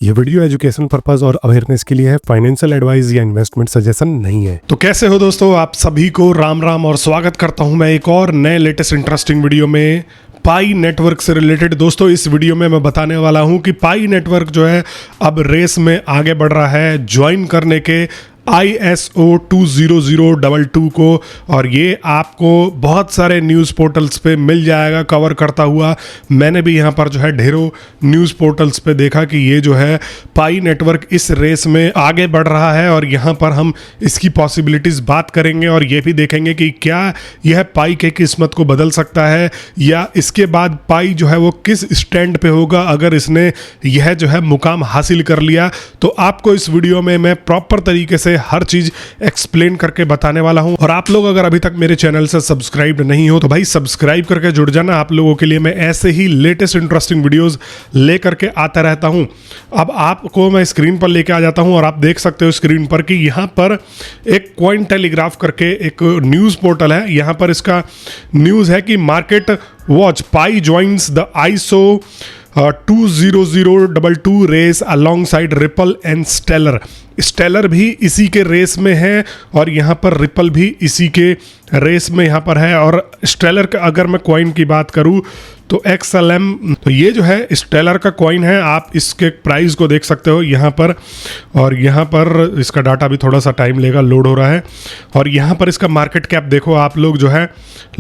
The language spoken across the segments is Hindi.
ये वीडियो एजुकेशन पर्पस और अवेयरनेस के लिए है, फाइनेंशियल एडवाइस या इन्वेस्टमेंट सजेशन नहीं है। तो कैसे हो दोस्तों, आप सभी को राम राम और स्वागत करता हूं मैं एक और नए लेटेस्ट इंटरेस्टिंग वीडियो में पाई नेटवर्क से रिलेटेड। दोस्तों इस वीडियो में मैं बताने वाला हूं कि पाई नेटवर्क जो है अब रेस में आगे बढ़ रहा है ज्वाइन करने के ISO 20022 को, और ये आपको बहुत सारे न्यूज़ पोर्टल्स पे मिल जाएगा कवर करता हुआ। मैंने भी यहाँ पर जो है ढेरों न्यूज़ पोर्टल्स पे देखा कि ये जो है पाई नेटवर्क इस रेस में आगे बढ़ रहा है, और यहाँ पर हम इसकी पॉसिबिलिटीज़ बात करेंगे और ये भी देखेंगे कि क्या यह पाई के किस्मत को बदल सकता है, या इसके बाद पाई जो है वो किस स्टैंड पे होगा अगर इसने यह जो है मुकाम हासिल कर लिया। तो आपको इस वीडियो में मैं प्रॉपर तरीके से हर चीज एक्सप्लेन करके बताने वाला हूं। और आप लोग अगर अभी तक मेरे चैनल से सब्सक्राइब नहीं हो तो भाई सब्सक्राइब करके जुड़ जाना। आप लोगों के लिए मैं ऐसे ही लेटेस्ट इंटरेस्टिंग वीडियोस लेकर के आता रहता हूं। अब आपको मैं स्क्रीन पर लेके आ जाता हूं और आप देख सकते हो स्क्रीन पर कि यहां पर एक कॉइन टेलीग्राफ करके एक न्यूज पोर्टल है। यहां पर इसका न्यूज है कि MarketWatch Pi joins the ISO 20022 race alongside Ripple and Stellar. Stellar भी इसी के रेस में है और यहाँ पर रिपल भी इसी के रेस में यहाँ पर है। और स्टेलर का अगर मैं कॉइन की बात करूँ तो XLM, तो ये जो है स्टेलर का कॉइन है। आप इसके प्राइस को देख सकते हो यहाँ पर, और यहाँ पर इसका डाटा भी थोड़ा सा टाइम लेगा, लोड हो रहा है। और यहाँ पर इसका मार्केट कैप देखो आप लोग, जो है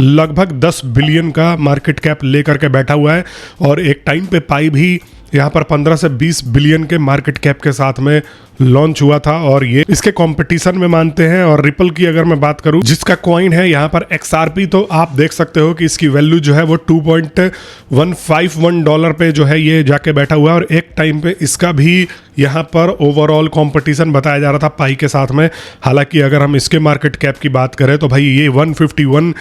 लगभग 10 बिलियन का मार्केट कैप लेकर के बैठा हुआ है। और एक टाइम पे पाई भी यहाँ पर 15 से 20 बिलियन के मार्केट कैप के साथ में लॉन्च हुआ था, और ये इसके कंपटीशन में मानते हैं। और रिपल की अगर मैं बात करूं जिसका कॉइन है यहाँ पर XRP, तो आप देख सकते हो कि इसकी वैल्यू जो है वो $2.151 पे जो है ये जाके बैठा हुआ है। और एक टाइम पे इसका भी यहाँ पर ओवरऑल कंपटीशन बताया जा रहा था पाई के साथ में। हालांकि अगर हम इसके मार्केट कैप की बात करें तो भाई ये 151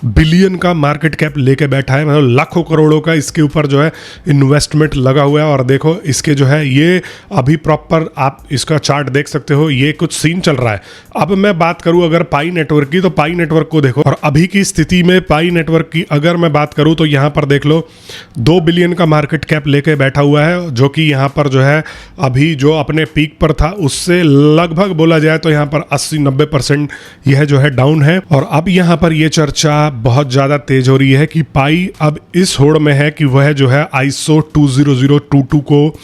बिलियन का मार्केट कैप लेके बैठा है, मतलब लाखों करोड़ों का इसके ऊपर जो है इन्वेस्टमेंट लगा हुआ है। और देखो इसके जो है ये अभी प्रॉपर आप इसका चार्ट देख सकते हो, ये कुछ सीन चल रहा है। अब मैं बात करूं अगर पाई नेटवर्क की, तो पाई नेटवर्क को देखो, और अभी की स्थिति में पाई नेटवर्क की अगर मैं बात करूं तो यहाँ पर देख लो 2 बिलियन का मार्केट कैप लेके बैठा हुआ है, जो कि यहाँ पर जो है अभी जो अपने पीक पर था उससे लगभग बोला जाए तो यहाँ पर 80-90% यह जो है डाउन है। और अब यहाँ पर यह चर्चा बहुत ज्यादा तेज हो रही है कि पाई अब इस होड़ में है कि वह जो है ISO 20022 को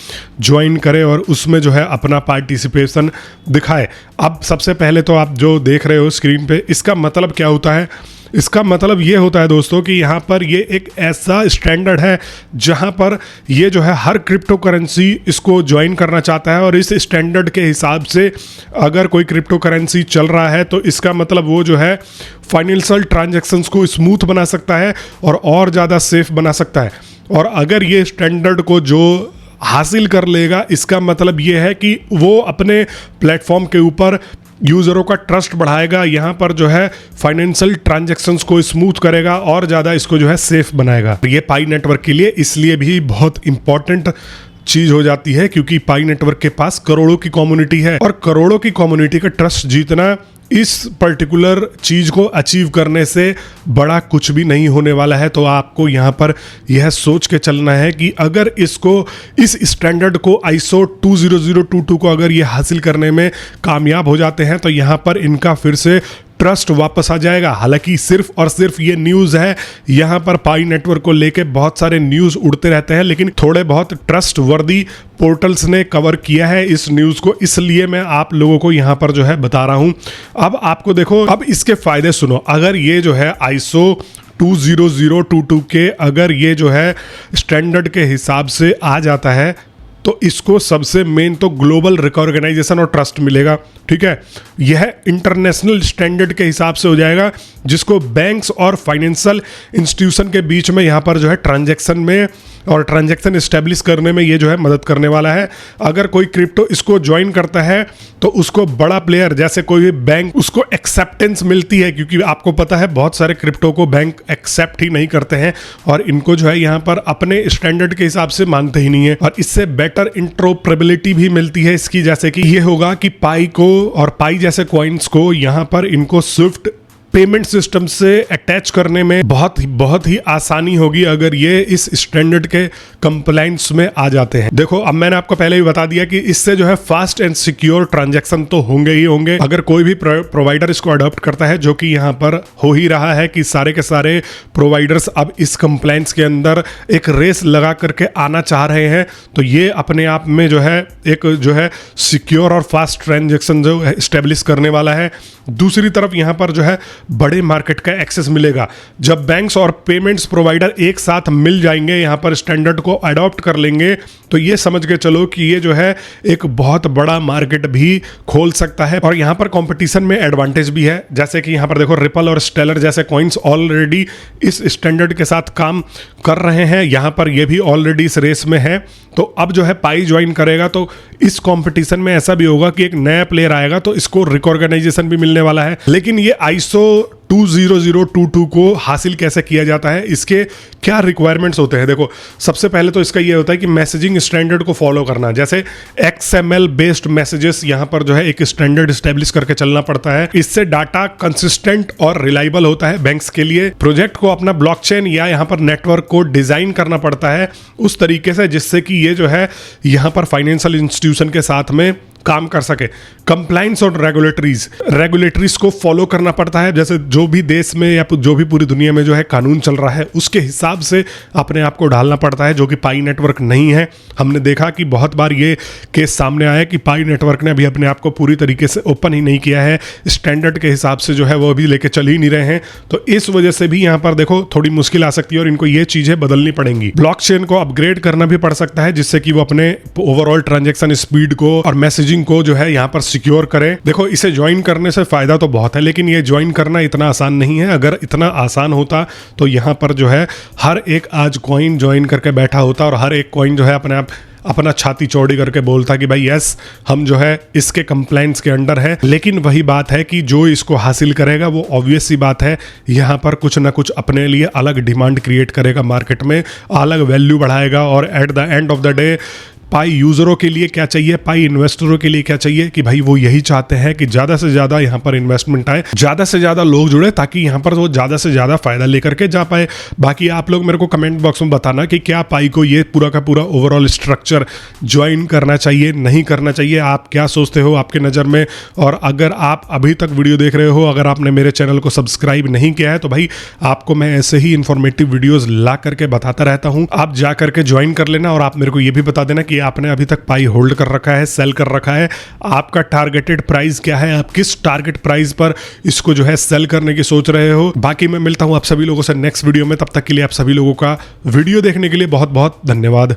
ज्वाइन करे और उसमें जो है अपना पार्टिसिपेशन दिखाए। अब सबसे पहले तो आप जो देख रहे हो स्क्रीन पे, इसका मतलब क्या होता है? इसका मतलब ये होता है दोस्तों कि यहाँ पर ये एक ऐसा स्टैंडर्ड है जहाँ पर ये जो है हर क्रिप्टो करेंसी इसको ज्वाइन करना चाहता है। और इस स्टैंडर्ड के हिसाब से अगर कोई क्रिप्टो करेंसी चल रहा है तो इसका मतलब वो जो है फाइनेंशियल ट्रांजैक्शंस को स्मूथ बना सकता है और ज़्यादा सेफ बना सकता है। और अगर ये स्टैंडर्ड को जो हासिल कर लेगा, इसका मतलब ये है कि वो अपने प्लेटफॉर्म के ऊपर यूज़रों का ट्रस्ट बढ़ाएगा, यहाँ पर जो है फाइनेंशियल ट्रांजैक्शंस को स्मूथ करेगा और ज़्यादा इसको जो है सेफ बनाएगा। ये पाई नेटवर्क के लिए इसलिए भी बहुत इंपॉर्टेंट चीज हो जाती है क्योंकि पाई नेटवर्क के पास करोड़ों की कम्युनिटी है, और करोड़ों की कम्युनिटी का ट्रस्ट जीतना इस पर्टिकुलर चीज को अचीव करने से बड़ा कुछ भी नहीं होने वाला है। तो आपको यहाँ पर यह सोच के चलना है कि अगर इसको इस स्टैंडर्ड को ISO 20022 को अगर ये हासिल करने में कामयाब हो जाते हैं तो यहाँ पर इनका फिर से ट्रस्ट वापस आ जाएगा। हालांकि सिर्फ और सिर्फ ये न्यूज़ है, यहाँ पर पाई नेटवर्क को लेके बहुत सारे न्यूज़ उड़ते रहते हैं, लेकिन थोड़े बहुत ट्रस्ट वर्दी पोर्टल्स ने कवर किया है इस न्यूज़ को, इसलिए मैं आप लोगों को यहाँ पर जो है बता रहा हूँ। अब आपको देखो, अब इसके फायदे सुनो। अगर ये जो है ISO 20022 के अगर ये जो है स्टैंडर्ड के हिसाब से आ जाता है तो इसको सबसे मेन तो ग्लोबल रिकॉग्नाइजेशन और ट्रस्ट मिलेगा। ठीक है, यह इंटरनेशनल स्टैंडर्ड के हिसाब से हो जाएगा, जिसको बैंक्स और फाइनेंशियल इंस्टीट्यूशन के बीच में यहाँ पर जो है ट्रांजैक्शन में और ट्रांजैक्शन इस्टेब्लिश करने में ये जो है मदद करने वाला है। अगर कोई क्रिप्टो इसको ज्वाइन करता है तो उसको बड़ा प्लेयर जैसे कोई भी बैंक उसको एक्सेप्टेंस मिलती है, क्योंकि आपको पता है बहुत सारे क्रिप्टो को बैंक एक्सेप्ट ही नहीं करते हैं और इनको जो है यहाँ पर अपने स्टैंडर्ड के हिसाब से मानते ही नहीं है। और इससे बेटर इंटरऑपरेबिलिटी भी मिलती है इसकी, जैसे कि ये होगा कि पाई को और पाई जैसे कॉइन्स को यहाँ पर इनको स्विफ्ट पेमेंट सिस्टम से अटैच करने में बहुत ही आसानी होगी अगर ये इस स्टैंडर्ड के कंप्लायंस में आ जाते हैं। देखो, अब मैंने आपको पहले भी बता दिया कि इससे जो है फास्ट एंड सिक्योर ट्रांजैक्शन तो होंगे ही होंगे। अगर कोई भी प्रोवाइडर इसको अडॉप्ट करता है, जो कि यहाँ पर हो ही रहा है कि सारे के सारे प्रोवाइडर्स अब इस कंप्लायंस के अंदर एक रेस लगा करके आना चाह रहे हैं, तो ये अपने आप में जो है एक जो है सिक्योर और फास्ट ट्रांजैक्शन जो है एस्टेब्लिश करने वाला है। दूसरी तरफ यहाँ पर जो है बड़े मार्केट का एक्सेस मिलेगा। जब बैंक्स और पेमेंट्स प्रोवाइडर एक साथ मिल जाएंगे, यहाँ पर स्टैंडर्ड को अडॉप्ट कर लेंगे, तो ये समझ के चलो कि ये जो है एक बहुत बड़ा मार्केट भी खोल सकता है। और यहाँ पर कंपटीशन में एडवांटेज भी है, जैसे कि यहाँ पर देखो रिपल और स्टेलर जैसे कॉइन्स ऑलरेडी इस स्टैंडर्ड के साथ काम कर रहे हैं, यहाँ पर ये भी ऑलरेडी इस रेस में है। तो अब जो है पाई ज्वाइन करेगा तो इस कंपटीशन में ऐसा भी होगा कि एक नया प्लेयर आएगा तो इसको रिकॉग्नाइजेशन भी मिलने वाला है। लेकिन ये ISO 20022 को हासिल कैसे किया जाता है, इसके क्या रिक्वायरमेंट्स होते हैं? देखो, सबसे पहले तो इसका ये होता है कि मैसेजिंग स्टैंडर्ड को फॉलो करना। जैसे XML बेस्ड मैसेजेस यहाँ पर जो है एक स्टैंडर्ड स्टैब्लिश करके चलना पड़ता है। इससे डाटा कंसिस्टेंट और रिलायबल होता है बैंक्स के लिए। प्रोजेक्ट को अपना ब्लॉकचेन या यहाँ पर नेटवर्क को डिजाइन करना पड़ता है उस तरीके से जिससे कि ये जो है यहाँ पर फाइनेंशियल इंस्टीट्यूशन के साथ में काम कर सके। कंप्लायंस और रेगुलेटरीज को फॉलो करना पड़ता है, जैसे जो भी देश में या जो भी पूरी दुनिया में जो है कानून चल रहा है उसके हिसाब से अपने आप को ढालना पड़ता है, जो कि पाई नेटवर्क नहीं है। हमने देखा कि बहुत बार ये केस सामने आया कि पाई नेटवर्क ने अभी अपने आप को पूरी तरीके से ओपन ही नहीं किया है, स्टैंडर्ड के हिसाब से जो है वो अभी लेके चल ही नहीं रहे हैं। तो इस वजह से भी यहाँ पर देखो थोड़ी मुश्किल आ सकती है और इनको ये चीजें बदलनी पड़ेंगी। ब्लॉकचेन को अपग्रेड करना भी पड़ सकता है, जिससे कि वो अपने ओवरऑल ट्रांजेक्शन स्पीड को और मैसेजिंग को जो है यहाँ पर सिक्योर करें। देखो, इसे ज्वाइन करने से फायदा तो बहुत है, लेकिन ये ज्वाइन करना इतना आसान नहीं है। अगर इतना आसान होता तो यहाँ पर जो है हर एक आज कॉइन ज्वाइन करके बैठा होता और हर एक कॉइन जो है अपना छाती चौड़ी करके बोलता कि भाई यस, हम जो है इसके कंप्लायंस के अंडर है। लेकिन वही बात है कि जो इसको हासिल करेगा वो ऑब्वियस सी बात है यहाँ पर कुछ ना कुछ अपने लिए अलग डिमांड क्रिएट करेगा, मार्केट में अलग वैल्यू बढ़ाएगा। और at the end of the day Pi यूजरों के लिए क्या चाहिए, पाई इन्वेस्टरों के लिए क्या चाहिए कि भाई वो यही चाहते हैं कि ज्यादा से ज्यादा यहाँ पर इन्वेस्टमेंट आए, ज्यादा से ज्यादा लोग जुड़े, ताकि यहाँ पर वो ज्यादा से ज्यादा फायदा लेकर के जा पाए। बाकी आप लोग मेरे को कमेंट बॉक्स में बताना कि क्या पाई को ये पूरा का पूरा ओवरऑल स्ट्रक्चर ज्वाइन करना चाहिए, नहीं करना चाहिए, आप क्या सोचते हो आपके नज़र में। और अगर आप अभी तक वीडियो देख रहे हो, अगर आपने मेरे चैनल को सब्सक्राइब नहीं किया है, तो भाई आपको मैं ऐसे ही इंफॉर्मेटिव वीडियोज ला करके बताता रहता हूँ, आप जा करके ज्वाइन कर लेना। और आप मेरे को ये भी बता देना कि आपने अभी तक पाई होल्ड कर रखा है, सेल कर रखा है, आपका टारगेटेड प्राइस क्या है, आप किस टारगेट प्राइस पर इसको जो है सेल करने की सोच रहे हो। बाकी मैं मिलता हूं आप सभी लोगों से नेक्स्ट वीडियो में, तब तक के लिए आप सभी लोगों का वीडियो देखने के लिए बहुत बहुत धन्यवाद।